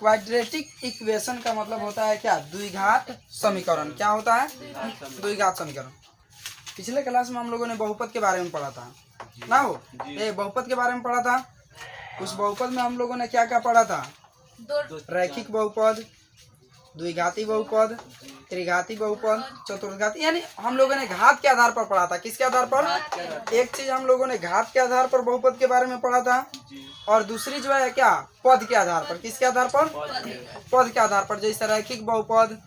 Quadratic equation का मतलब होता है क्या? द्विघात समीकरण। क्या होता है? द्विघात समीकरण। पिछले क्लास में हम लोगों ने बहुपद के बारे में पढ़ा था ना, हो ये बहुपद के बारे में पढ़ा था। उस बहुपद में हम लोगों ने क्या क्या पढ़ा था? रैखिक बहुपद, द्विघाती बहुपद, त्रिघाती बहुपद, चतुर्घाती, यानी हम लोगों ने घात के आधार पर पढ़ा था। किसके आधार पर? एक चीज हम लोगों ने घात के आधार पर बहुपद के बारे में पढ़ा था, और दूसरी जो है क्या? पद के आधार पर। किसके आधार पर? पद के आधार पर। जैसे रैखिक बहुपद,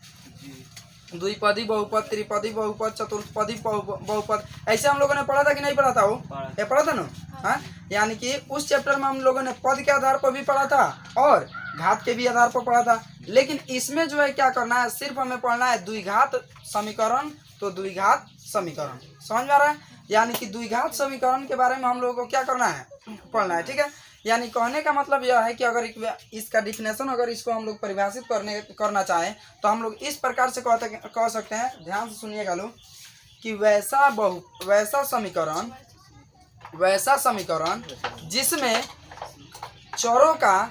द्विपदी बहुपद, त्रिपदी बहुपद, चतुर्पदी बहुपद, ऐसे हम लोगों ने पढ़ा था कि नहीं पढ़ा था? वो ये पढ़ा था ना। हाँ, यानी कि उस चैप्टर में हम लोगों ने पद के आधार पर भी पढ़ा था और घात के भी आधार पर पढ़ा था। लेकिन इसमें जो है क्या करना है? सिर्फ हमें पढ़ना है द्विघात समीकरण। तो द्विघात समीकरण समझ में आ रहा है? यानी कि द्विघात समीकरण के बारे में हम लोगों को क्या करना है? पढ़ना है। ठीक है, यानी कहने का मतलब यह है कि अगर इसका डिफिनेशन, अगर इसको हम लोग परिभाषित करना चाहें तो हम लोग इस प्रकार से कह सकते हैं। ध्यान से सुनिएगा लोग, कि वैसा समीकरण जिसमें चरों का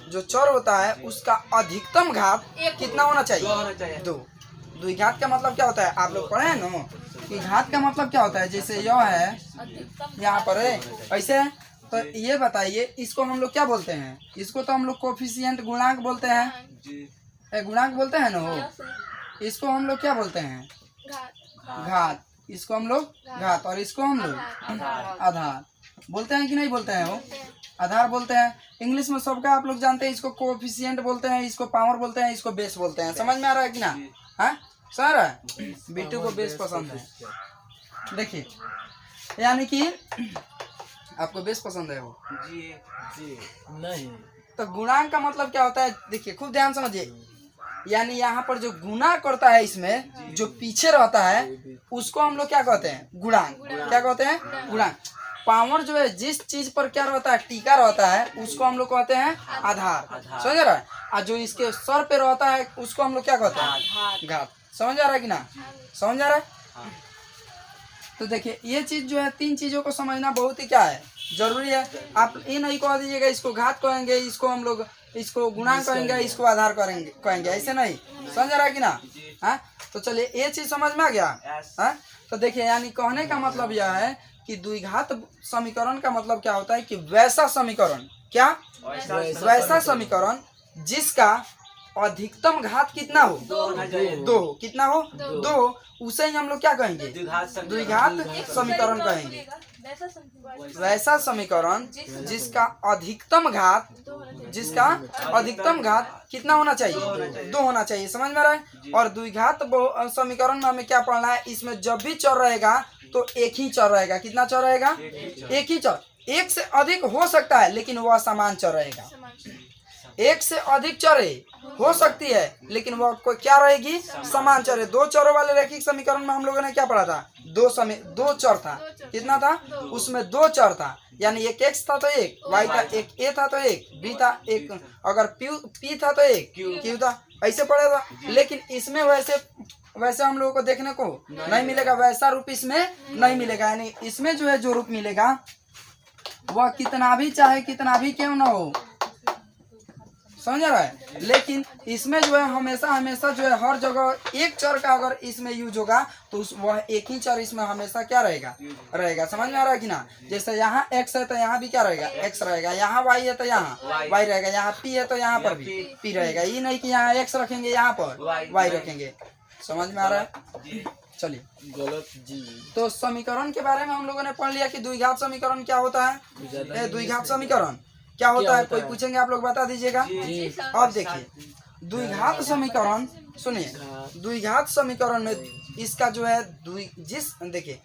जो चर होता है उसका अधिकतम घात कितना होना चाहिए? 2। द्विघात का मतलब क्या होता है? आप लोग पढ़े हैं ना कि घात का मतलब क्या होता है? जैसे यह है, यहाँ पर है ऐसे है, तो ये बताइए इसको हम लोग क्या बोलते हैं? इसको तो हम लोग कोफिशिएंट, गुणांक बोलते हैं। गुणांक बोलते हैं ना हो। इसको हम लोग क्या बोलते हैं? घात। इसको हम लोग घात, और इसको हम लोग आधार बोलते हैं कि नहीं बोलते हैं? वो आधार बोलते हैं। इंग्लिश में सबका आप लोग जानते हैं, इसको कोफिशिएंट बोलते हैं, इसको पावर बोलते हैं, इसको बेस बोलते हैं। समझ में आ रहा है कि ना? हाँ, सर है। बिट्टू को बेस पसंद है। देखिए, यानी कि आपको बेस पसंद है वो? जी नहीं। तो गुणांक का मतलब क्या होता है? देखिए, खूब ध्यान समझिए। यानी यहाँ पर जो गुणा करता है, इसमें जो पीछे रहता है उसको हम लोग क्या कहते हैं? गुणांक। क्या कहते हैं? गुणांक। पावर जो है, जिस चीज पर क्या रहता है? टीका रहता है, उसको हम लोग कहते हैं आधार। समझ रहा है? और जो इसके सर पे रहता है उसको हम लोग क्या कहते हैं? घात। समझ आ रहा है कि ना? समझ आ रहा है? तो देखिए, ये चीज जो है, 3 चीजों को समझना बहुत ही क्या है? जरूरी है। आप ये नहीं कह दीजिएगा इसको घात कहेंगे, इसको हम लोग इसको गुणांक कहेंगे, इसको आधार कहेंगे, ऐसे नहीं। समझ रहा है कि ना? हाँ, तो चलिए ये चीज समझ में आ गया। हाँ, तो देखिए, यानी कहने का मतलब यह है कि द्विघात समीकरण का मतलब क्या होता है? कि वैसा समीकरण, क्या? वैसा समीकरण जिसका अधिकतम घात कितना हो? 2। कितना हो? 2। उसे ही हम लोग क्या कहेंगे? द्विघात समीकरण कहेंगे। वैसा समीकरण जिसका अधिकतम घात कितना होना चाहिए? 2 होना चाहिए। समझ में रहा है? और द्विघात समीकरण में हमें क्या पढ़ना है? इसमें जब भी चर रहेगा तो एक ही चर रहेगा। कितना चर रहेगा? एक ही चर। एक से अधिक हो सकता है लेकिन वह समान चर रहेगा। एक से अधिक चरें हो सकती है लेकिन वह क्या रहेगी? समान चर है। 2 चरों वाले रैखिक समीकरण में हम लोगों ने क्या पढ़ा था? 2 चर था। कितना था? उसमें 2 चर था। यानी एक x था तो एक y था, एक a था तो एक b था, एक अगर p था तो एक q था। ऐसे पढ़ा था। लेकिन इसमें वैसे हम लोगों को देखने को नहीं मिलेगा। वैसा रूप इसमें नहीं मिलेगा। यानी इसमें जो है, जो रूप मिलेगा वह कितना भी चाहे कितना भी क्यों ना हो। समझ रहा है? लेकिन इसमें जो है हमेशा जो है, हर जगह एक चर का अगर इसमें यूज होगा तो वह एक ही चर इसमें हमेशा क्या रहेगा। समझ में आ रहा है कि ना? जैसे यहाँ x है तो यहाँ भी क्या रहेगा? x रहेगा। यहाँ y है तो यहाँ y रहेगा। यहाँ p है तो यहाँ पर भी p रहेगा। ये नहीं कि यहाँ x रखेंगे, यहाँ पर y रखेंगे। समझ में आ रहा है? चलिए, गलत जी। तो समीकरण के बारे में हम लोगों ने पढ़ लिया कि द्विघात समीकरण क्या होता है। द्विघात समीकरण क्या होता है? कोई पूछेंगे, आप लोग बता दीजिएगा। अब देखिए, द्विघात समीकरण, सुनिए, द्विघात समीकरण में इसका जो है देखिए,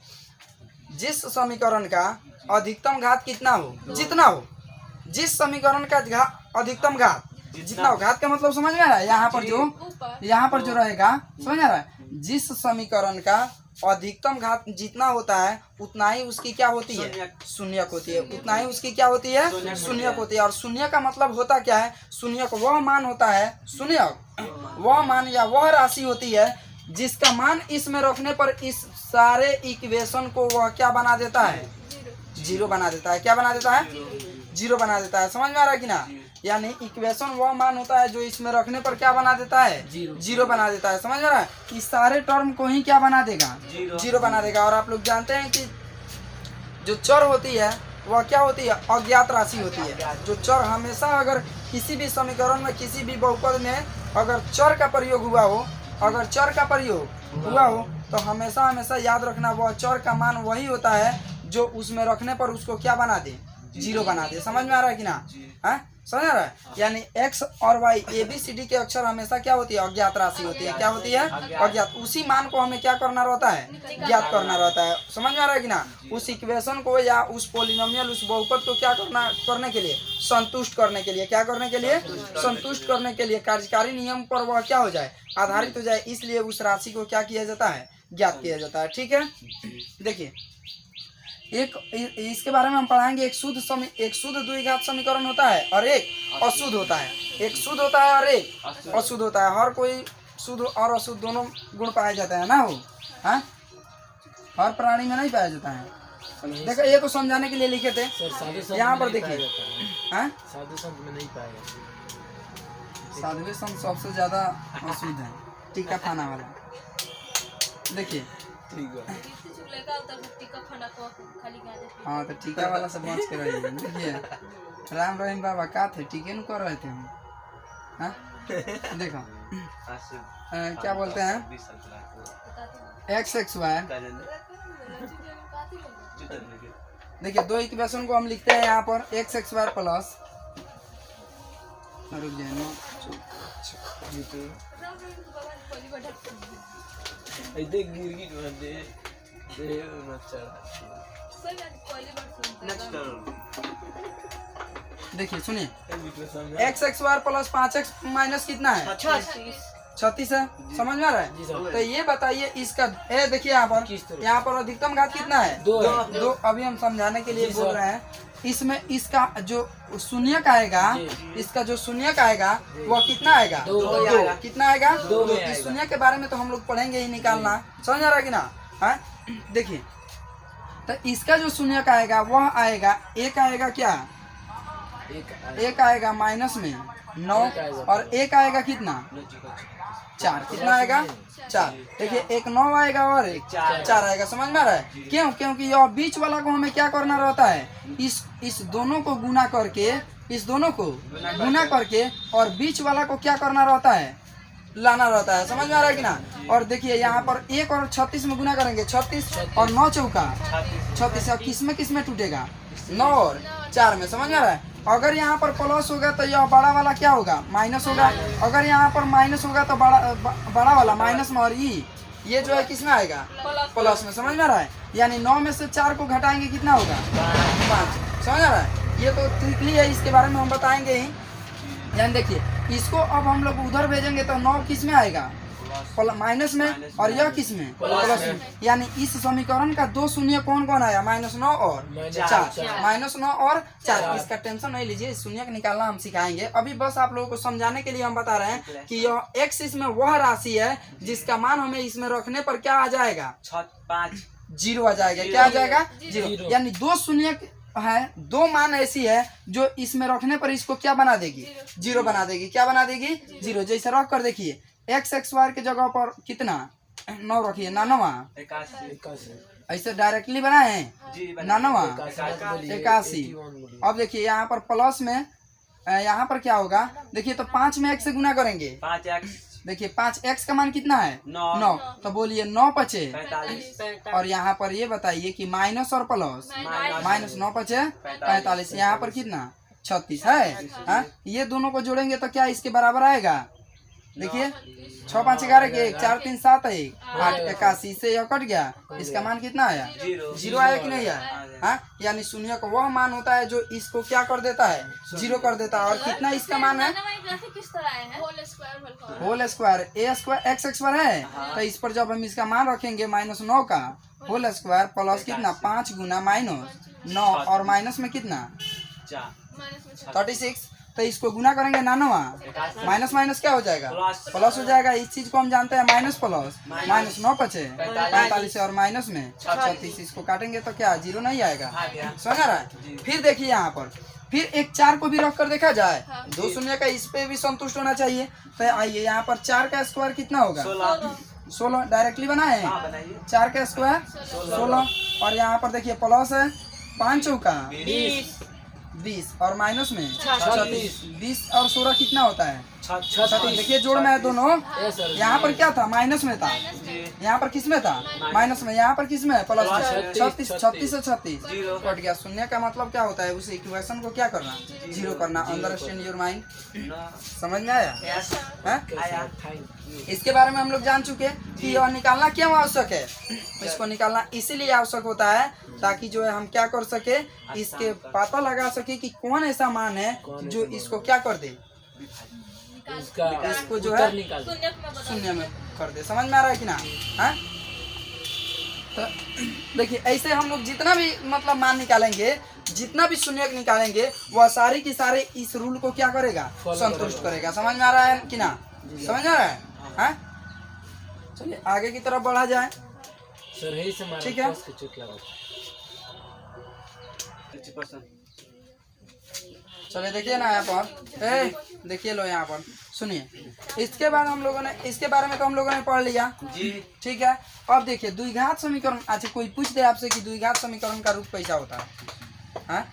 जिस समीकरण का अधिकतम घात कितना हो, जितना हो, जिस समीकरण का अधिकतम घात जितना हो। घात का मतलब समझ में आ रहा है? यहाँ पर जो रहेगा, समझ आ रहा है? जिस समीकरण का अधिकतम घात जितना होता है उतना ही उसकी क्या होती है? शून्यक होती है। उतना ही उसकी क्या होती है? शून्यक होती है। और शून्य का मतलब होता क्या है? शून्यक वह मान होता है, शून्यक वह मान या वह राशि होती है जिसका मान इसमें रखने पर इस सारे इक्वेशन को वह क्या बना देता है? 0 बना देता है। क्या बना देता है? 0 बना देता है। समझ में आ रहा है कि ना? यानी इक्वेशन वह मान होता है जो इसमें रखने पर क्या बना देता है, जीरो बना देता है। समझ रहा है, इस सारे टर्म को ही क्या बना देगा, जीरो बना देगा। और आप लोग जानते हैं कि जो चर होती है वह क्या होती है, अज्ञात राशि होती है। जो चर हमेशा अगर किसी भी समीकरण में किसी भी बहुपद में अगर चर का प्रयोग हुआ हो, अगर चर का प्रयोग हुआ हो तो हमेशा हमेशा याद रखना वह चर का मान वही होता है जो उसमें रखने पर उसको क्या बना दे, जीरो बना दे। समझ में आ रहा है कि ना, है समझ आ रहा है। यानी x और y ABCD के अक्षर हमेशा क्या होती है, अज्ञात राशि होती है। क्या होती है, अज्ञात। उसी मान को हमें क्या करना रहता है, ज्ञात करना रहता है। समझ में आ रहा है कि ना। उस इक्वेशन को या उस पोलिनोमियल उस बहुपद को क्या करने के लिए, संतुष्ट करने के लिए। क्या करने के लिए, संतुष्ट करने के लिए, कार्यकारी नियम पर वह क्या हो जाए, आधारित हो जाए। इसलिए उस राशि को क्या किया जाता है, ज्ञात किया जाता है। ठीक है, देखिए एक इसके बारे में हम पढ़ाएंगे। एक शुद्ध द्विघात समीकरण होता है और एक अशुद्ध होता है। एक शुद्ध होता है और एक अशुद्ध होता है। हर कोई शुद्ध और अशुद्ध दोनों गुण पाए जाते हैं ना, वो हाँ हर प्राणी में नहीं पाया जाता है। देखो ये तो समझाने के लिए लिखे थे, यहाँ पर देखिए साधु संत में नहीं पाया जाता। साधु संत सबसे ज्यादा अशुद्ध है, टीका खाना वाला। देखिए हाँ तो टीका वाला सब बच के रहिए। देखिए राम रहीम बाबा का थे, टीके न कर रहे थे हम। हाँ देखो क्या बोलते हैं, x(y). देखिए दो इक्वेशन को हम लिखते हैं यहाँ पर x(y) प्लस रुक जाए देखिए सुनिए, x(y) प्लस 5x माइनस कितना है, 36 है। समझ में आ रहा है। तो ये बताइए इसका देखिए यहाँ पर अधिकतम घात कितना है, दो। अभी हम समझाने के लिए बोल रहे हैं। इसमें इसका जो शून्यक आएगा, इसका जो शून्यक आएगा वह कितना आएगा, दो। कितना आएगा, दो। इस शून्य के बारे में तो हम लोग पढ़ेंगे ही, निकालना। समझ आ रहा है कि ना। हाँ देखिए तो इसका जो शून्यक आएगा वह आएगा, एक आएगा क्या, एक आएगा माइनस में 9 और एक आएगा कितना, 4। कितना आएगा, 4। देखिए एक 9 आएगा और एक 4 आएगा। समझ में आ रहा है। क्यों, क्योंकि यह बीच वाला को हमें क्या करना रहता है, इस दोनों को गुना करके, इस दोनों को गुना करके और बीच वाला को क्या करना रहता है, लाना रहता है। समझ में आ रहा है कि ना। और देखिए यहाँ पर 1 और 36 में गुना करेंगे, 36 और 9 चौका 36। और किस में टूटेगा, 9 और 4 में। समझ में आ रहा है। अगर यहाँ पर प्लस होगा तो यह बड़ा वाला क्या होगा, माइनस होगा। अगर यहाँ पर माइनस होगा तो बड़ा वाला माइनस में, और ये जो है किस में आएगा, प्लस में। समझ में आ रहा है। यानी 9 में से 4 को घटाएंगे कितना होगा, 5। समझ आ रहा है। ये तो ट्रिकली है, इसके बारे में हम बताएंगे ही। यानी देखिए इसको अब हम लोग उधर भेजेंगे तो 9 किस में आएगा, माइनस में, और यह किस में, प्लस में। यानी इस समीकरण का दो शून्य कौन कौन आया, -9 और 4। -9 और 4। इसका टेंशन नहीं लीजिए, शून्य का निकालना हम सिखाएंगे। अभी बस आप लोगों को समझाने के लिए हम बता रहे हैं कि यह x इसमें वह राशि है जिसका मान हमें इसमें रखने पर क्या आ जाएगा, 0 आ जाएगा। क्या आ जाएगा, 0। यानी दो शून्य है, दो मान ऐसी है जो इसमें रखने पर इसको क्या बना देगी, 0 बना देगी। क्या बना देगी, 0। जैसे रख कर देखिए x(y) के जगह पर कितना 9 रखिए, 99। ऐसे डायरेक्टली बनाए हैं, 81। अब देखिए यहाँ पर प्लस में, यहाँ पर क्या होगा, देखिए तो 5 में x से गुना करेंगे, 5x। देखिए 5x का मान कितना है, 9। तो बोलिए 9 पचे, और यहाँ पर ये बताइए कि माइनस और प्लस, -9 पचे 45। यहाँ पर कितना 36 है। हाँ ये दोनों को जोड़ेंगे तो क्या इसके बराबर आएगा, देखिए 6 5 11 के 1 4 3 7 1 8 81 से यह कट गया। इसका मान कितना आया, 0 आया कि नहीं आया। हाँ यानी शून्य का वह मान होता है जो इसको क्या कर देता है, 0 कर देता है। और कितना इसका मान है, होल स्क्वायर x² है। तो इस पर जब हम इसका मान रखेंगे -9 का होल स्क्वायर प्लस कितना 5 गुना -9 और माइनस में कितना 36। तो इसको गुना करेंगे 99, माइनस माइनस क्या हो जाएगा, प्लस हो जाएगा। इस चीज को हम जानते हैं, माइनस प्लस, -9 पचे 45 और माइनस में 36। इसको काटेंगे तो क्या 0 नहीं आएगा। समझ रहा है। फिर देखिए यहाँ पर फिर एक 4 को भी रख कर देखा जाए, हाँ। 2 शून्य का इस पे भी संतुष्ट होना चाहिए। तो आइए यहाँ पर 4 का स्क्वायर कितना होगा? 16 डायरेक्टली बनाए, 4 का स्क्वायर 16। और यहाँ पर देखिए प्लस है 5 चौका 20 और माइनस में 36। 20 और 16 कितना होता है? 36। देखिए जोड़ में है दोनों। यहाँ पर क्या था? माइनस में था। यहाँ पर किस में था? माइनस में। यहाँ पर किस में है? प्लस में। 36 36 से 36 कट गया। शून्य का मतलब क्या होता है? उस इक्वेशन को क्या करना? जीरो करना। Understand your mind. समझ में आया? इसके बारे में हम लोग जान चुके कि यह निकालना क्यों आवश्यक है। इसको निकालना इसीलिए आवश्यक होता है ताकि जो है हम क्या कर सके, इसके पता लगा सके कि कौन ऐसा मान है जो इसको क्या कर दे, इसको जो है शून्य में कर दे। समझ में आ रहा है कि ना? हाँ, तो देखिए ऐसे हम लोग जितना भी मतलब मान निकालेंगे, जितना भी शून्य निकालेंगे, वह सारी की सारे इस रूल को क्या करेगा? संतुष्ट करेगा। समझ में आ रहा है कि ना? समझ में आ रहा है? हाँ, चलिए आगे की तरफ बढ़ा जाए। ठीक है, चलिए देखिए ना यहाँ पर, देखिए लो यहाँ पर सुनिए। इसके बाद हम लोगों ने इसके बारे में तो हम लोगों ने पढ़ लिया जी। ठीक है, अब देखिए द्विघात समीकरण। अच्छा, कोई पूछ दे आपसे कि द्विघात समीकरण का रूप कैसा होता है? हाँ,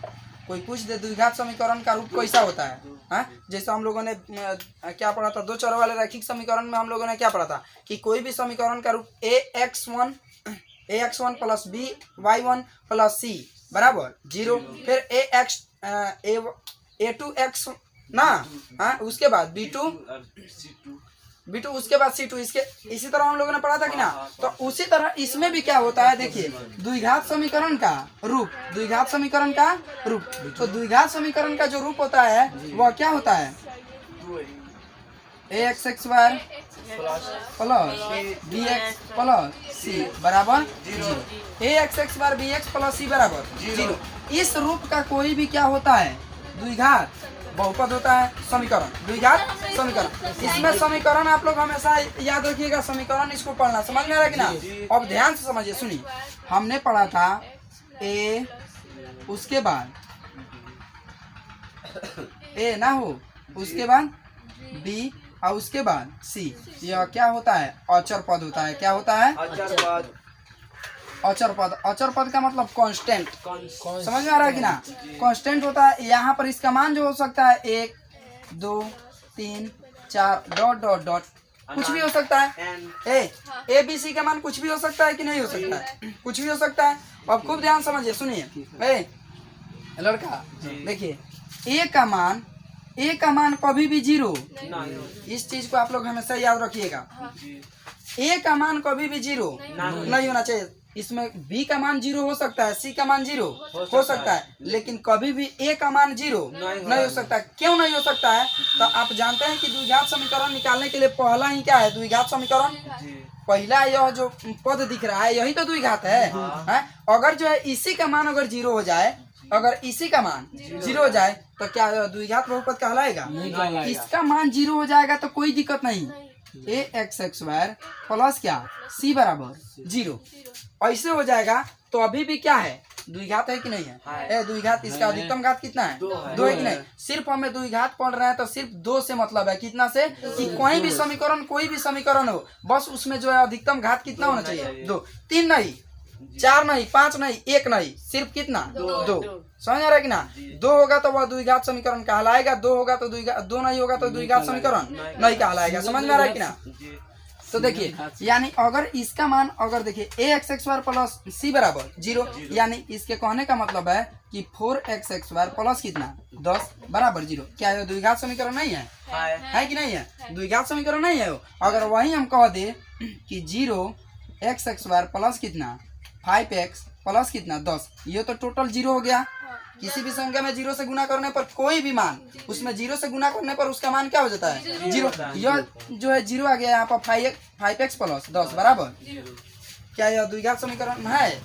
कोई पूछ दे द्विघात समीकरण का रूप कैसा होता है? हाँ, जैसे हम लोगों ने क्या पढ़ा था? 2 चर वाले रैखिक समीकरण में हम लोगों ने क्या पढ़ा था कि कोई भी समीकरण का रूप ax1 plus by1 plus c बराबर 0। फिर a2x ना, हाँ, उसके बाद b2 उसके बाद c2। इसके इसी तरह हम लोगों ने पढ़ा था कि ना? तो उसी तरह इसमें भी क्या होता है? देखिए द्विघात समीकरण का रूप, द्विघात समीकरण का रूप। तो द्विघात समीकरण का जो रूप होता है वह क्या होता है? ax square plus bx plus c बराबर 0। ax square bx plus c बराबर 0। इस रूप का कोई भी क्या होता है? द्विघात बहुपद होता है। समीकरण, द्विघात समीकरण। इसमें समीकरण आप लोग हमेशा याद रखिएगा, समीकरण इसको पढ़ना। समझ में आ रहा है कि ना? अब ध्यान से समझिए, सुनिए। हमने पढ़ा था a, उसके बाद a ना हो, उसके बाद b और उसके बाद c। यह क्या होता है? अचर पद होता है। क्या होता है? अचर पद। अचर पद का मतलब कांस्टेंट। समझ में आ रहा है कि ना? कांस्टेंट होता है। यहाँ पर इसका मान जो हो सकता है 1 2 3 4 डॉट डॉट डॉट, कुछ भी हो सकता है। ए बी सी का मान कुछ भी हो सकता है कि नहीं हो सकता है? कुछ भी हो सकता है। अब खूब ध्यान समझिए, सुनिए। लड़का देखिए, ए का मान कभी भी 0। इस चीज को आप लोग हमेशा याद रखिएगा। ए का मान कभी भी 0 नहीं होना चाहिए। इसमें b का मान 0 हो सकता है, c का मान 0 हो सकता है, लेकिन कभी भी a का मान 0 नहीं हो सकता। क्यों नहीं हो सकता है? तो आप जानते हैं कि द्विघात समीकरण निकालने के लिए पहला ही क्या है? द्विघात समीकरण। पहला यह जो पद दिख रहा है यही तो द्विघात है। अगर जो है इसी का मान अगर 0 हो जाए, अगर इसी का मान 0 हो जाए तो क्या द्विघात बहुपद कहलाएगा? इसका मान 0 हो जाएगा तो कोई दिक्कत नहीं। ax स्क्वायर प्लस क्या c बराबर 0 ऐसे हो जाएगा तो अभी भी क्या है? द्विघात है कि नहीं है? द्विघात। इसका अधिकतम घात कितना है? 2 है कि नहीं? सिर्फ हमें द्विघात पढ़ रहे हैं तो सिर्फ 2 से मतलब है। कितना से? कि कोई भी समीकरण हो, बस उसमें जो है अधिकतम घात कितना होना चाहिए? 2। 3 नहीं, 4 नहीं, 5 नहीं, 1 नहीं, सिर्फ कितना? 2। समझ आ रहा है कि ना? 2 होगा तो वह द्विघात समीकरण कहलाएगा। 2 होगा तो द्विघात, 2 नहीं होगा तो द्विघात समीकरण नहीं कहलाएगा। समझ में आ रहा है कि ना? तो देखिए, यानी अगर इसका मान अगर देखिए ax स्क्वायर प्लस c बराबर 0, यानी इसके कहने का मतलब है कि 4x स्क्वायर प्लस कितना? 10 बराबर 0। क्या यह द्विघात समीकरण नहीं है? है कि नहीं है? द्विघात समीकरण नहीं है। अगर वही हम कह दे कि 0x स्क्वायर प्लस कितना? 5x प्लस कितना? 10, ये तो टोटल 0 हो गया। किसी भी संख्या में 0 से गुना करने पर कोई भी मान, उसमें 0 से गुना करने पर उसका मान क्या हो जाता है? 0। यह जो है 0 आ गया यहाँ पर 5x प्लस 10 बराबर। क्या यह द्विघात समीकरण है?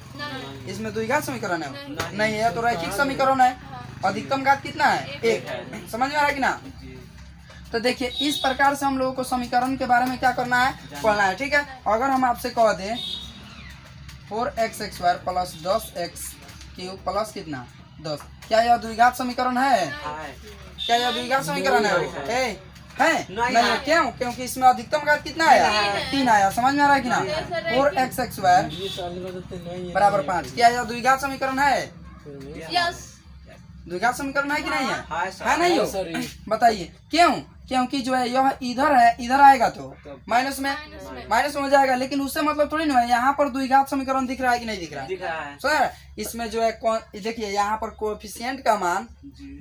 इसमें द्विघात समीकरण है? नहीं है, तो रैखिक समीकरण है। अधिकतम घात कितना है? 1। समझ में आ रहा है कि ना? तो देखिए इस प्रकार से हम लोगों को समीकरण के बारे में क्या करना है? पढ़ना है। ठीक है, अगर हम आपसे कह दें 4x square plus 10x cube plus कितना? 10। क्या यह द्विघात समीकरण है? क्या यह द्विघात समीकरण है? नहीं है। क्यों? क्योंकि इसमें अधिकतम घात कितना आया? 3 आया। समझ में आ रहा है कि ना? 4x² बराबर 5। क्या यह द्विघात समीकरण है? द्विघात समीकरण है कि नहीं है? है नहीं हो? बताइए क्यों? क्योंकि जो है यह इधर है, इधर आएगा तो माइनस में हो जाएगा, लेकिन उससे मतलब थोड़ी ना है। यहाँ पर द्विघात समीकरण दिख रहा है कि नहीं दिख रहा है? सर इसमें जो है देखिए यहाँ पर कोएफिशिएंट का मान,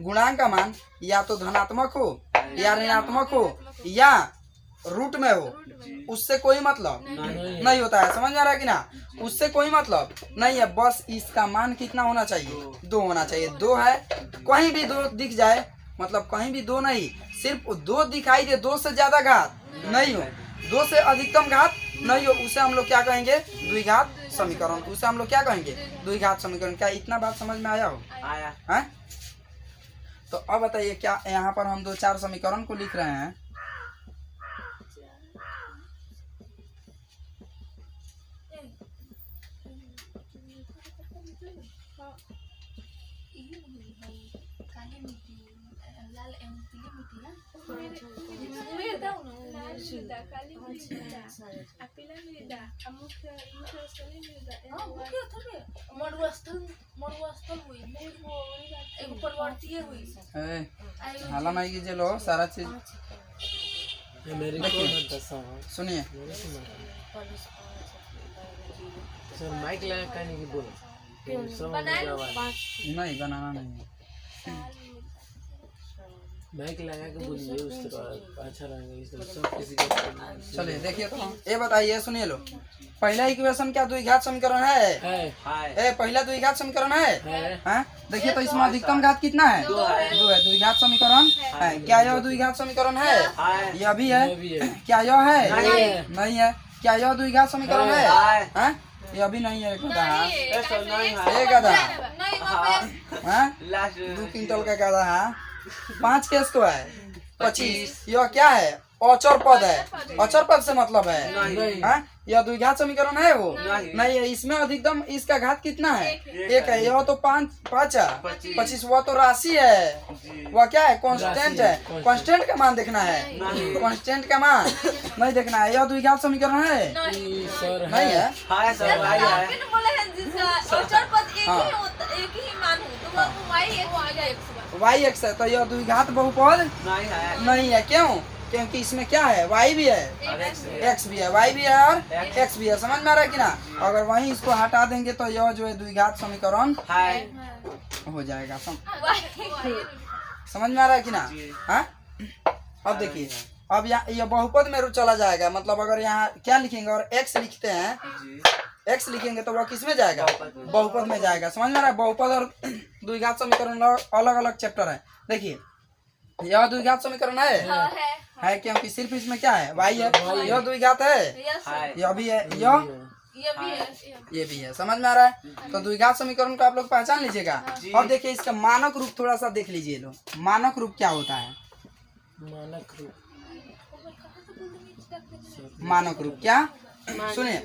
गुणांक का मान या तो धनात्मक हो या ऋणात्मक हो या रूट में हो, उससे कोई मतलब नहीं होता है। समझ में आ रहा है कि ना? उससे कोई मतलब नहीं है। बस इसका मान कितना होना चाहिए? 2 होना चाहिए। 2 है, कहीं भी 2 दिख जाए, मतलब कहीं भी 2 नहीं, सिर्फ 2 दिखाई दे, 2 से ज्यादा घात नहीं हो, 2 से अधिकतम घात नहीं हो, उसे हम लोग क्या कहेंगे? द्विघात समीकरण। उसे हम लोग क्या कहेंगे? द्विघात समीकरण। क्या इतना बात समझ में आया हो? आया। तो अब बताइए, क्या यहाँ पर हम 2-4 समीकरण को लिख रहे हैं। हाला नहीं कीजिए लो सारा चीज। सुनिए माइक लगा नहीं बोलो, नहीं बनाना नहीं है। माइक लगा के बोलिए, उस तरह अच्छा रहेगा। इस तरह सब किसी चलिए देखिए तो ये बताइए, सुनिए लो। पहला इक्वेशन क्या द्विघात समीकरण है? पहला द्विघात समीकरण है। देखिए तो इसमें अधिकतम घात कितना है? 2 है। द्विघात समीकरण है। क्या यह द्विघात समीकरण है? यह भी है। क्या यह है? नहीं है। क्या यह द्विघात समीकरण है? यह भी नहीं है। गधा 2 क्विंटल का गधा है। 5 के स्क्वायर 25। यह क्या है? अचर पद है। अचर पद से मतलब है। यह द्विघात समीकरण है? वो नहीं है। इसमें अधिकतम इसका घात कितना है? 1 है। यह तो 5 25। वह तो राशि है। वह क्या है? कांस्टेंट है। कांस्टेंट का मान देखना है। कांस्टेंट का मान नहीं देखना है। यह द्विघात समीकरण है? नहीं है। y(x) है, तो यह द्विघात बहुपद नहीं है। क्यों? क्योंकि इसमें क्या है? y भी है, x भी है, y भी है और x भी है। समझ में आ रहा है कि ना? अगर वहीं इसको हटा देंगे तो यह जो है द्विघात समीकरण हो जाएगा। समझ में आ रहा है कि ना? हाँ, अब देखिए, अब यहाँ यह बहुपद में चला जाएगा। मतलब अगर यहाँ क्या लिखेंगे और x लिखते हैं, x लिखेंगे तो वह किस में जाएगा? बहुपद में जाएगा। समझ में आ रहा है? बहुपद और द्विघात समीकरण अलग अलग चैप्टर है। देखिए यह द्विघात समीकरण है क्योंकि सिर्फ इसमें क्या है? y है। यह द्विघात है, यह भी है, ये भी है। समझ में आ रहा है? तो द्विघात समीकरण को आप लोग पहचान लीजिएगा। अब देखिए इसका मानक रूप थोड़ा सा देख लीजिए लो। मानक रूप क्या होता है? मानक रूप क्या? सुनिए,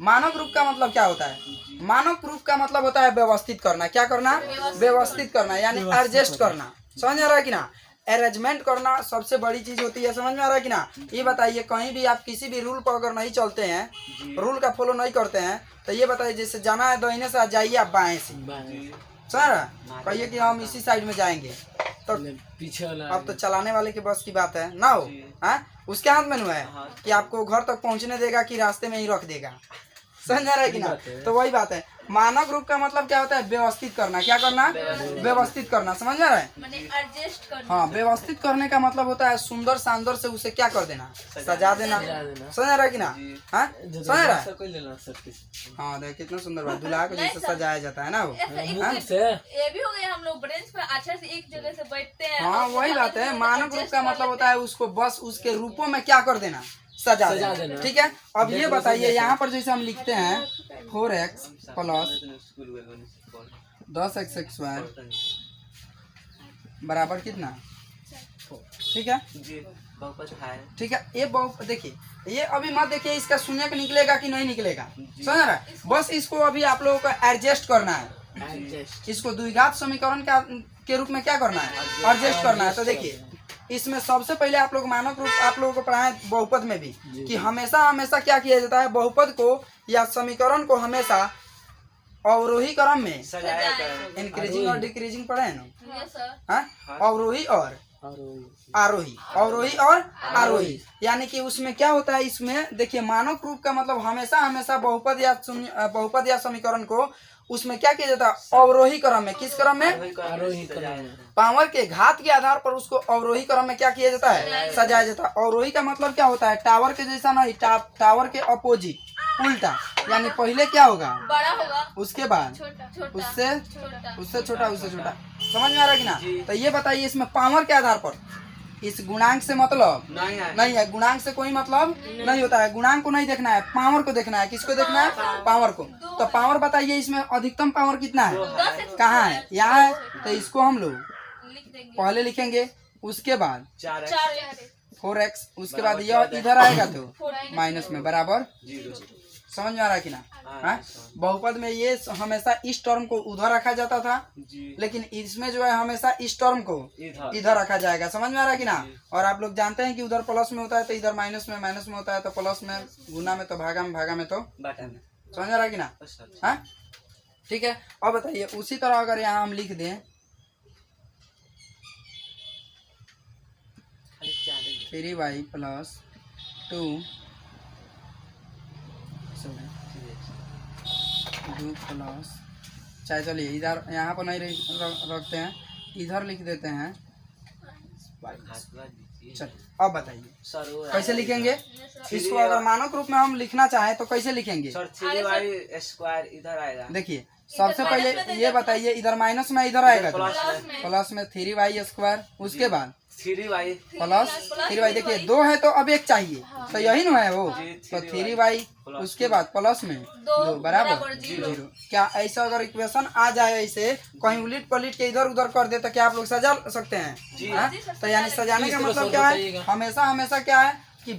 मानक रूप का मतलब क्या होता है? मानक रूप का मतलब होता है व्यवस्थित करना। क्या करना? व्यवस्थित करना, यानी एडजस्ट करना। समझ आ रहा है कि ना? अरेंजमेंट करना सबसे बड़ी चीज होती है। समझ में आ रहा है कि ना? ये बताइए, कहीं भी आप किसी भी रूल पर अगर नहीं चलते हैं, रूल का फॉलो नहीं करते हैं, तो ये बताइए, जैसे जाना है दाहिने से, जाइए आप बाएं से। सर कहिए कि हम इसी साइड में जाएंगे, तो पीछे अब तो चलाने वाले के बस की बात है ना हो। उसके हाथ में है कि आपको घर तक पहुंचने देगा कि रास्ते में ही रख देगा। समझ आ रहा है कि ना? तो वही बात है। मानक रूप का मतलब क्या होता है? व्यवस्थित करना। क्या करना? व्यवस्थित करना। समझ आ रहा है? एडजस्ट करना। हाँ, व्यवस्थित करने का मतलब होता है सुंदर शानदार से उसे क्या कर देना? सजा देना। समझ आ रहा है कि ना? हाँ, समझ आ रहा है? हाँ, देख कितना सुंदर बात, दूल्हा को जैसे सजाया जाता है ना वो। ये भी हो गया, हम लोग ब्रेंच पे अच्छा से एक जगह से बैठते हैं। हाँ, वही बात है। मानक रूप का मतलब होता है उसको बस उसके रूपों में क्या कर देना? सजा देना। ठीक है। अब ये बताइए, यहाँ पर जैसे हम लिखते हैं 4x प्लस 10x² बराबर कितना? ठीक है। ठीक है। ये बहुत देखिए, ये अभी मत देखिए इसका शून्य निकलेगा कि नहीं निकलेगा। समझ रहा है? बस इसको अभी आप लोगों को एडजस्ट करना है। एडजस्ट इसको द्विघात समीकरण के रूप में क्या करना है, एडजस्ट करना है। तो देखिए इसमें सबसे पहले आप लोग मानक रूप आप लोगों को पढ़ाए बहुपद में भी कि हमेशा हमेशा क्या किया जाता है, बहुपद को या समीकरण को हमेशा अवरोही क्रम में इंक्रीजिंग और डिक्रीजिंग पढ़े हैं ना, यस सर। हाँ? अवरोही और और आरोही, अवरोही और आरोही, यानी कि उसमें क्या होता है, इसमें देखिए मानक रूप का मतलब हमेशा हमेशा बहुपद या समीकरण को उसमें क्या किया जाता है, अवरोही क्रम में। किस क्रम में, आरोही क्रम पावर के घात के आधार पर उसको अवरोही क्रम में क्या किया जाता है, सजाया जाता है। अवरोही का मतलब क्या होता है, टावर के जैसा नहीं, टावर के अपोजिट, उल्टा, यानी पहले क्या होगा, बड़ा होगा, उसके बाद छोटा, छोटा, उससे छोटा, उससे छोटा, उससे छोटा। समझ में आ रहा है कि ना। तो ये बताइए इसमें पावर के आधार पर, इस गुणांक से मतलब नहीं है, गुणांक से कोई मतलब नहीं होता है, गुणांक को नहीं देखना है, पावर को देखना है। किसको देखना है, पावर को। तो पावर बताइए इसमें अधिकतम पावर कितना है, कहाँ है, यहाँ है। तो इसको हम लोग लिख देंगे पहले लिखेंगे, उसके बाद 4x 4x, उसके बाद यह इधर आएगा तो 4 माइनस में बराबर। समझ में आ रहा है कि ना। हाँ? बहुपद में ये हमेशा इस टर्म को उधर रखा जाता था, लेकिन इसमें जो है हमेशा इस टर्म को इधर रखा जाएगा। समझ में आ रहा है कि ना। और आप लोग जानते हैं कि उधर प्लस में होता है तो इधर माइनस में होता है, तो प्लस में, गुना में तो भागा में तो समझ में आ रहा है कि ना। हाँ ठीक है। अब बताइए उसी तरह अगर यहाँ हम लिख दें 3y + 2 प्लस, चाहे चलिए इधर यहाँ पर नहीं रखते हैं, इधर लिख देते हैं। चल अब बताइए कैसे लिखेंगे इसको, अगर मानक रूप में हम लिखना चाहें तो कैसे लिखेंगे। इधर आएगा, देखिए सबसे पहले ये बताइए, इधर माइनस में इधर आएगा तो प्लस में 3y², उसके बाद 3y प्लस 3y। देखिए 2 है तो अब 1 चाहिए, तो यही ना है वो, तो 3y, उसके बाद प्लस में 2 बराबर 0। क्या ऐसा अगर इक्वेशन आ जाए, ऐसे कहीं उलट पलट के इधर उधर कर दे तो क्या आप लोग सजा सकते हैं। हाँ? तो यानी सजाने का मतलब क्या है, हमेशा हमेशा क्या है कि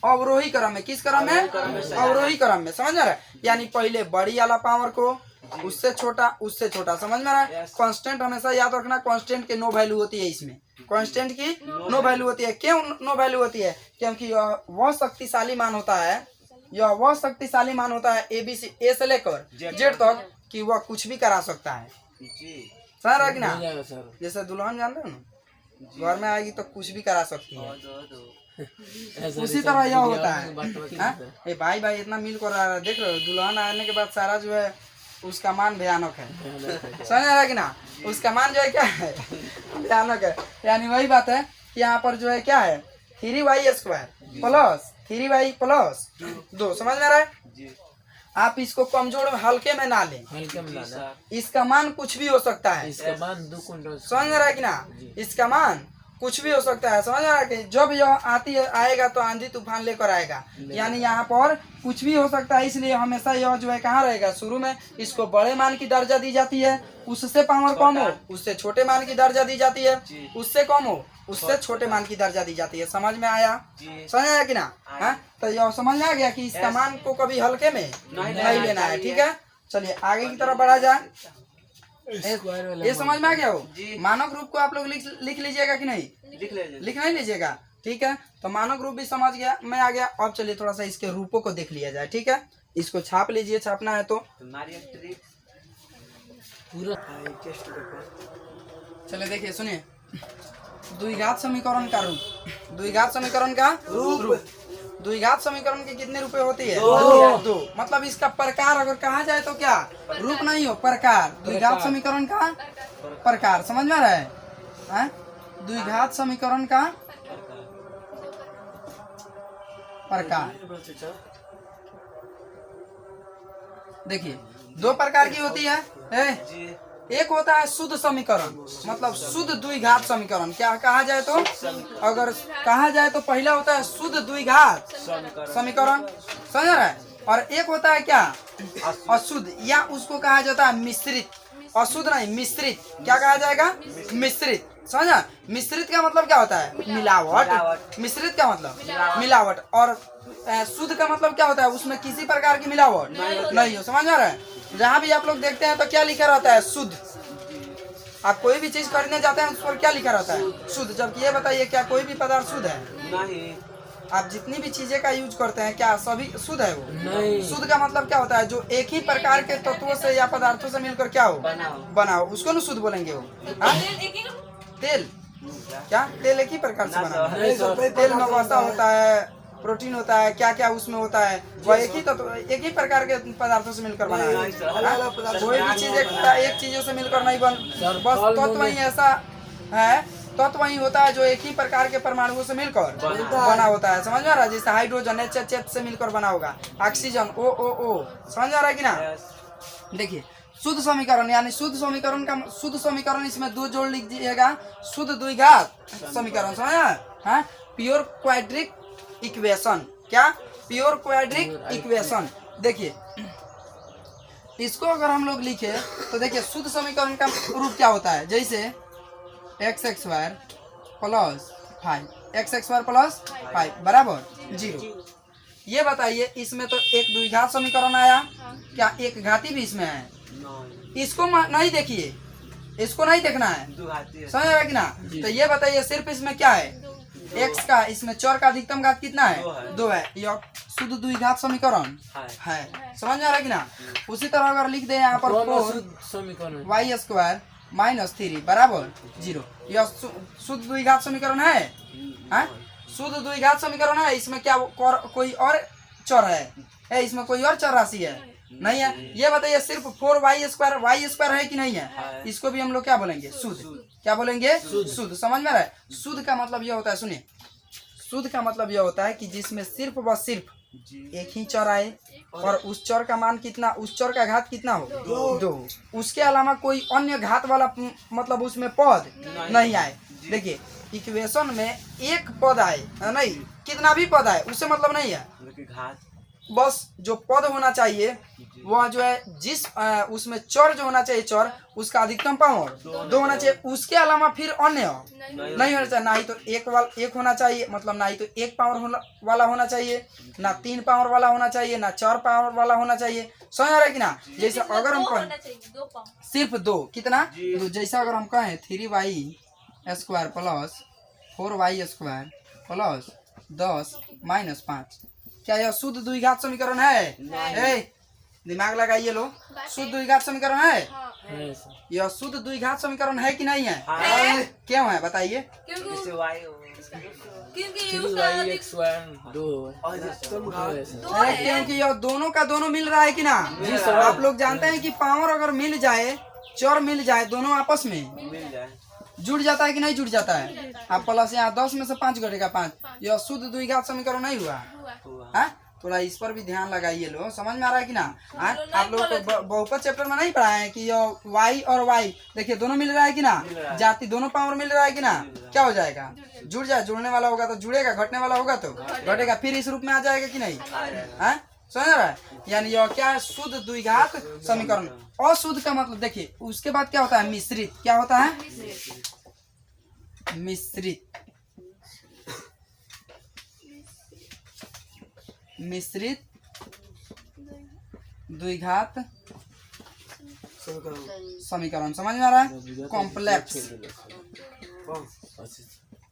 अवरोही क्रम में। किस क्रम में, अवरोही क्रम में। समझ में रहा है, यानी पहले बड़ी वाला पावर को, उससे छोटा, उससे छोटा। समझ में रहा है। कांस्टेंट हमेशा याद रखना, कांस्टेंट की नो वैल्यू होती है इसमें, कांस्टेंट की नो वैल्यू होती है। क्यों नो वैल्यू होती है, क्योंकि यह वह शक्तिशाली मान होता है, यह वह शक्तिशाली मान होता है ABC, A से लेकर Z तक, कि वह कुछ भी करा सकता है। समझ रहा है कि ना। जैसे दुल्हन जान रहे हो ना, घर में आएगी तो कुछ भी करा सकती है, उसी तरह यह होता है। ए भाई इतना मिल कर रहा है, देख रहे हो, दुल्हन आने के बाद सारा जो है उसका मान भयानक है। समझ रहा है कि ना, उसका मान जो है क्या है, भयानक है। यानी वही बात है, यहाँ पर जो है क्या है, 3y² प्लस 3y + 2। समझ में आ रहा है। आप इसको कमजोर हल्के में ना लें, हल्के में लाना, इसका मान कुछ भी हो सकता है। इसका मान 2 कुंटल। समझ में आ रहा है कि ना, इसका मान कुछ भी हो सकता है। समझ रहा है कि जब यह आती है आएगा तो आंधी तूफान लेकर आएगा, यानी यहाँ पर कुछ भी हो सकता है। इसलिए हमेशा यह जो है कहाँ रहेगा, शुरू में इसको बड़े मान की दर्जा दी जाती है, उससे पावर कम हो उससे छोटे मान की दर्जा दी जाती है, उससे कम हो उससे छोटे मान की दर्जा दी जाती है। समझ में आया, समझ आया कि ना। हाँ तो यह समझ में आ गया कि इसका मान को कभी हल्के में नहीं लेना है। ठीक है, चलिए आगे की तरफ बढ़ा जाए। ये समझ में आ गया हो। मानक रूप को आप लोग लिख लीजिएगा कि नहीं, लिख नहीं लीजिएगा। ठीक है, तो मानक रूप भी समझ गया, मैं आ गया। अब चलिए थोड़ा सा इसके रूपों को देख लिया जाए। ठीक है, इसको छाप लीजिए, छापना है तो पूरा। चलिए देखिए, सुनिए, द्विघात समीकरण का रूप, द्विघात समीकरण का रूप, द्विघात समीकरण की कितने रूपे होती है, 2। मतलब इसका प्रकार अगर कहा जाए तो क्या, रूप नहीं हो, प्रकार। द्विघात समीकरण का प्रकार, समझ में आ रहा है। हाँ? द्विघात समीकरण का प्रकार। देखिए 2 प्रकार की होती है। एक होता है शुद्ध समीकरण, मतलब शुद्ध द्विघात समीकरण। क्या कहा जाए तो, अगर कहा जाए तो पहला होता है शुद्ध द्विघात समीकरण, समझ रहा है। और एक होता है क्या, अशुद्ध, या उसको कहा जाता है मिश्रित अशुद्ध नहीं, मिश्रित। क्या कहा जाएगा? मिश्रित। समझा? मिश्रित का मतलब क्या होता है? मिलावट। मिश्रित का मतलब मिलावट। और शुद्ध का मतलब क्या होता है? उसमें किसी प्रकार की मिलावट नहीं हो। समझ आ रहा है? जहाँ भी आप लोग देखते हैं तो क्या लिखा रहता है? शुद्ध। आप कोई भी चीज खरीदने जाते हैं उस पर क्या लिखा रहता है? शुद्ध। जबकि ये बताइए, क्या कोई भी पदार्थ शुद्ध है? नहीं। आप जितनी भी चीजें का यूज करते हैं क्या सभी शुद्ध है वो? नहीं। शुद्ध का मतलब क्या होता है? जो एक ही प्रकार के तत्वों से या पदार्थों से मिलकर क्या हो? बनाओ। उसको ना शुद्ध बोलेंगे वो। हाँ? तेल। क्या? तेल एक ही प्रकार से बना है। तेल में वसा होता है, प्रोटीन होता है, क्या क्या उसमें होता है, वह एक ही तत्व, एक ही प्रकार के पदार्थों से मिलकर बना है। हाँ? कोई भी चीज एक चीजों से मिलकर नहीं बस तत्व ही ऐसा है, तत्व वही होता है जो एक ही प्रकार के परमाणुओं से मिलकर बना होता है। समझ में आ रहा है? जैसे हाइड्रोजन HH से मिलकर बना होगा, ऑक्सीजन O। समझ आ रहा है कि ना? देखिए, शुद्ध समीकरण यानी शुद्ध समीकरण इसमें दो जोड़ लिख दीजिएगा। शुद्ध द्विघात समीकरण। समझा? हाँ, प्योर क्वाड्रिक इक्वेशन। क्या? Pure quadric equation. देखिए, इसको अगर हम लोग लिखे तो देखिए शुद्ध समीकरण का रूप क्या होता है? जैसे x² प्लस 5 x² प्लस 5 बराबर 0। ये बताइए, इसमें तो एक द्विघात समीकरण आया, क्या एक घाती भी इसमें है? इसको नहीं देखिए, इसको नहीं देखना है। समझ रहे कि ना? तो ये बताइए सिर्फ इसमें क्या है? x का, इसमें चर का अधिकतम घात कितना है? 2 है। यह शुद्ध द्विघात समीकरण है। समझ आ रहा है कि ना? उसी तरह अगर लिख दे यहाँ पर 4y² माइनस 3 बराबर 0, यह शुद्ध द्विघात समीकरण है। हाँ? शुद्ध द्विघात समीकरण है। इसमें क्या कोई और चर है? इसमें कोई और चर राशि है? नहीं है। ये बताइए सिर्फ 4y² है कि नहीं है? इसको भी हम लोग क्या बोलेंगे? शुद्ध। क्या बोलेंगे? शुद्ध। समझ में आ रहा है? शुद्ध का मतलब यह होता है, सुनिए, शुद्ध का मतलब यह होता है कि जिसमें सिर्फ व सिर्फ एक ही चर आए और उस चर का मान कितना, उस चर का घात कितना हो? 2। उसके अलावा कोई अन्य घात वाला मतलब उसमें पद नहीं आए। देखिए, इक्वेशन में एक पद आए नहीं, कितना भी पद आए उससे मतलब नहीं है। बस जो पद होना चाहिए वह जो है जिस उसमें चर जो होना चाहिए, चर उसका अधिकतम पावर 2 होना चाहिए। उसके अलावा फिर अन्य नहीं होना चाहिए। ना ही तो एक होना चाहिए, मतलब ना ही तो 1 पावर वाला होना चाहिए, ना 3 पावर वाला होना चाहिए, ना 4 पावर वाला होना चाहिए। समझ आ रहा है कि ना? जैसे अगर हम कहें सिर्फ 2, कितना? 2। जैसा अगर हम कहें 3y² plus 4y² plus 10 minus 5, क्या यह शुद्ध द्विघात समीकरण है? दिमाग लगाइए लो, शुद्ध द्विघात समीकरण है? यह शुद्ध द्विघात समीकरण है कि नहीं है? क्यों है बताइए? क्योंकि यह दोनों का दोनों मिल रहा है कि ना? आप लोग जानते हैं कि पावर अगर मिल जाए, चर मिल जाए, दोनों आपस में जुड़ जाता है कि नहीं जुड़ जाता है? आप प्लस यहाँ 10 में से 5 घटेगा 5, यह शुद्ध द्विघात समीकरण नहीं हुआ? हाँ, थोड़ा इस पर भी ध्यान लगाइए लो। समझ में आ रहा है कि ना? आप लोग तो बहुपद चैप्टर में नहीं पढ़ाए हैं कि यह y और y देखिए दोनों मिल रहा है कि ना? जाति दोनों पावर मिल रहा है कि ना? क्या हो जाएगा? जुड़ जाए। जुड़ने वाला होगा तो जुड़ेगा, घटने वाला होगा तो घटेगा, फिर इस रूप में आ जाएगा कि नहीं? हाँ, समझ रहा है? यानी यह क्या है? शुद्ध द्विघात समीकरण। अशुद्ध का मतलब देखिए, उसके बाद क्या होता है? मिश्रित। क्या होता है? मिश्रित द्विघात समीकरण। समझ में आ रहा है?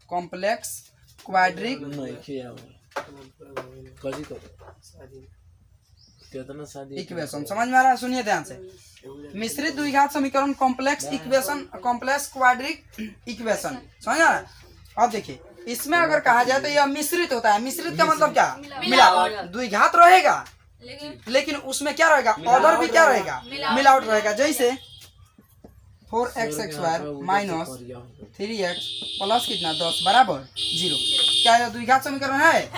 Complex quadric equation. समझ में आ रहा है? सुनिए ध्यान से, मिश्रित द्विघात समीकरण, complex equation, complex quadric equation. समझ आ रहा है? अब देखिए, इसमें अगर कहा जाए तो यह मिश्रित होता है। मिश्रित का मतलब क्या? मिलावट। द्विघात रहेगा लेकिन उसमें क्या रहेगा? ऑर्डर भी क्या रहेगा? मिलावट रहेगा। जैसे 4x² माइनस 3x प्लस कितना 10 बराबर 0। क्या यह द्विघात समीकरण है?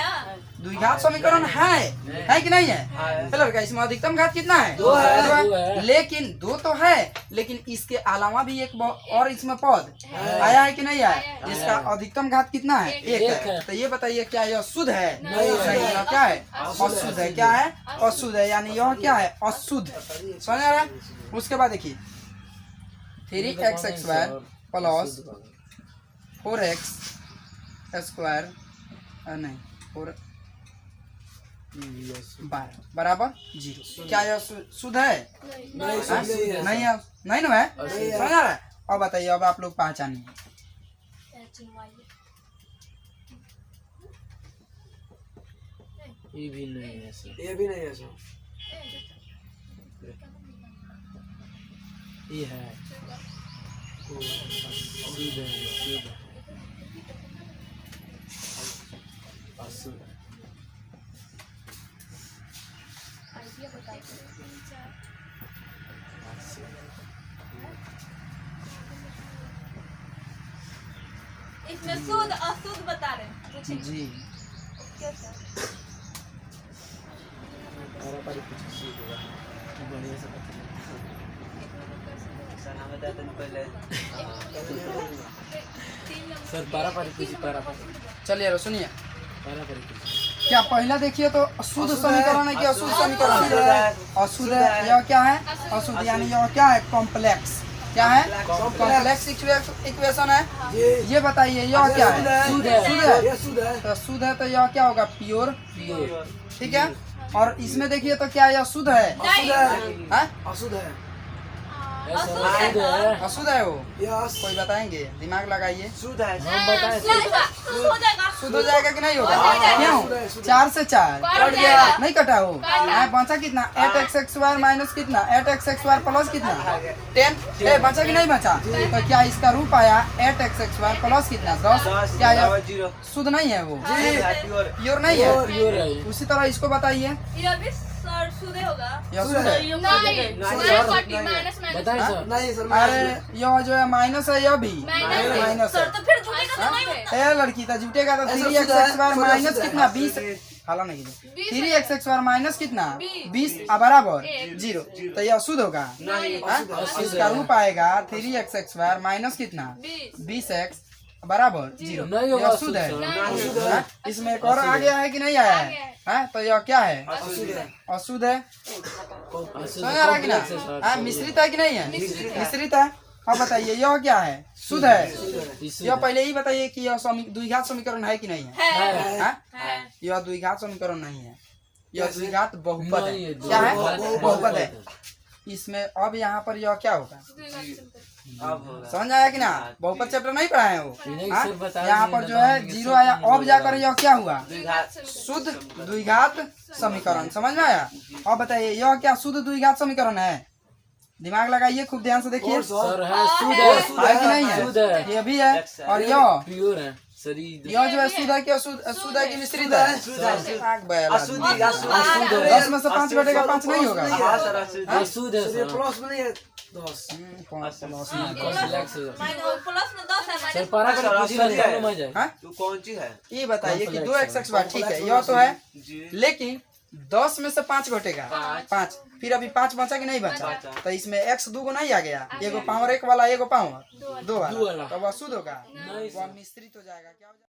द्विघात समीकरण है कि नहीं है? चलो का इसमें अधिकतम घात कितना है? 2 है। लेकिन 2 तो है, लेकिन इसके अलावा भी एक और इसमें पद आया है कि नहीं आया? जिसका अधिकतम घात कितना है? 1 है। तो ये बताइए क्या यह शुद्ध है? नहीं, यह क्या है? अशुद्ध है। क्या है? अशुद्ध है। यानी यह क्या है? अशुद्ध। समझ आ रहा है? उसके बाद देखिए, 3x² प्लस 4x स्क्वायर नहीं 4 12 बराबर 0। क्या यह शुद्ध है? हाँ? नहीं है, नहीं ना है, समझ आ रहा है? अब बताइए, अब आप लोग पहचानिए। ये भी नहीं है सर, ये भी नहीं है सर। ये है अशुद्ध है, अशुद्ध है। इसमें शुद्ध अशुद्ध बता रहे हैं, पूछिए। जी बढ़िया से सर हमें तो तन पहले सर पारापारी पूछिए, पारापारी चलिए रो सुनिए, पारापारी पूछिए। क्या पहला देखिए तो अशुद्ध समीकरण है कि अशुद्ध समीकरण है? अशुद्ध है। यह क्या है? अशुद्ध यानी यह क्या है? कॉम्प्लेक्स। क्या है? कॉम्प्लेक्स इक्वेशन है। ये बताइए यह क्या है? शुद्ध शुद्ध है। ये शुद्ध है। तो शुद्ध है तो यह क्या होगा? प्योर। ठीक है। और इसमें देखिए तो क्या यह शुद्ध है? अशुद्ध है। हाँ? अशुद्ध है। अशुद्ध है। अशुद्ध है वो? यस। कोई बताएंगे? दिमाग लगाइए। शुद्ध है हम बताएं शुद्ध हो जाएगा। शुद्ध हो जाएगा कि नहीं होगा? हो जाएगा। क्यों? 4 से 4 कट गया। नहीं कटा हो। बचा कितना? 8x² माइनस कितना? 8x² प्लस कितना? 10। बचा कि नहीं बचा? तो क्या इसका रूप आया 8x² प्लस कितना? 10। क्या यह 0 शुद्ध नहीं है वो? प्योर प्योर नहीं है। प्योर है। उसी तरह इसको बताइए, ये भी सर शुद्ध होगा। यह शुद्ध है। बताएं सर। नहीं सर। अरे यह जो है माइनस है, यह भी माइनस सर है। तो फिर झूठेगा तो नहीं होता। ए लड़की तो जुटेगा तो ऐसा 3x² माइनस शुद्ध है। कितना? 20। हाला नहीं 3x² माइनस कितना? 20 बराबर 0। तो यह अशुद्ध होगा। हाँ? इसका रूप आएगा 3x² माइनस कितना? 20x बराबर 0। नहीं यह होगा शुद्ध है। अशुद्ध सर। हाँ? इसमें एक और आ गया है कि नहीं आया है? हाँ? तो यह क्या है? अशुद्ध है। अशुद्ध है। अशुद्ध समझ आ रहा है कि ना? कॉम्प्लेक्स है सर। हाँ? मिश्रित है कि नहीं है? मिश्रित है। अब बताइए यह क्या है? शुद्ध है। यह पहले ही बताइए कि यह द्विघात समीकरण है कि नहीं है? है। हाँ? है। यह द्विघात समीकरण नहीं है, यह द्विघात बहुपद नहीं है। है, क्या है? बहुपद बहुपद है। इसमें अब यहाँ पर यह क्या होगा? अब होगा समझ आया कि ना? बहुपद चैप्टर नहीं पढ़ाए हैं वो? नहीं हाँ? सर, बता यहाँ दिए, पर जो है बता 0 आया, अब जाकर यह क्या हुआ? द्विघात शुद्ध द्विघात समीकरण। समझ में आया? अब बताइए यह क्या शुद्ध द्विघात समीकरण है? दिमाग लगाइए, खूब ध्यान से देखिए। सर है, शुद्ध है। है कि नहीं शुद्ध है। है? ये भी है। और यह प्योर है सर। ये यह जो है शुद्ध है कि अशुद्ध है कि मिश्रित है? आग बयाला। अशुद्ध है, अशुद्ध है। 10 में से 5 घटेगा 5 नहीं होगा। हाँ सर अशुद्ध है। अशुद्ध है सर ये सर। प्लस में नहीं है। 10। कॉम्प्लेक्स है। प्लस में 10 है, सर माइनस पारापारी पूछिए, मालूम आ जाए। हाँ? तू कौन सी है ये बताइए कि 2x² ठीक है, यह तो है, जी लेकिन 10 में से 5 घटेगा 5, फिर अभी 5 बचा कि नहीं बचा? बचा। तो इसमें x 2 नहीं आ गया, एगो पावर 1 वाला, एगो पावर 2 दो वाला, वाला। तो वह शुद्ध होगा, नहीं वह सर। मिश्रित हो जाएगा। क्या हो जाएगा?